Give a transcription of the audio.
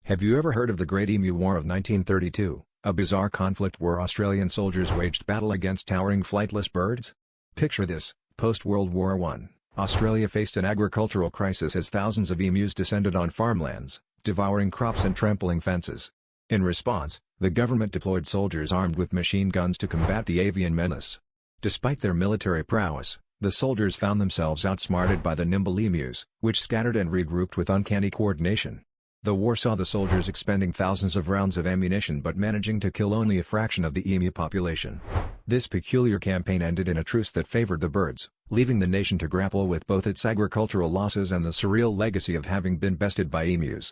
Have you ever heard of the Great Emu War of 1932, a bizarre conflict where Australian soldiers waged battle against towering flightless birds? Picture this: post-World War I, Australia faced an agricultural crisis as thousands of emus descended on farmlands, devouring crops and trampling fences. In response, the government deployed soldiers armed with machine guns to combat the avian menace. Despite their military prowess, the soldiers found themselves outsmarted by the nimble emus, which scattered and regrouped with uncanny coordination. The war saw the soldiers expending thousands of rounds of ammunition but managing to kill only a fraction of the emu population. This peculiar campaign ended in a truce that favored the birds, leaving the nation to grapple with both its agricultural losses and the surreal legacy of having been bested by emus.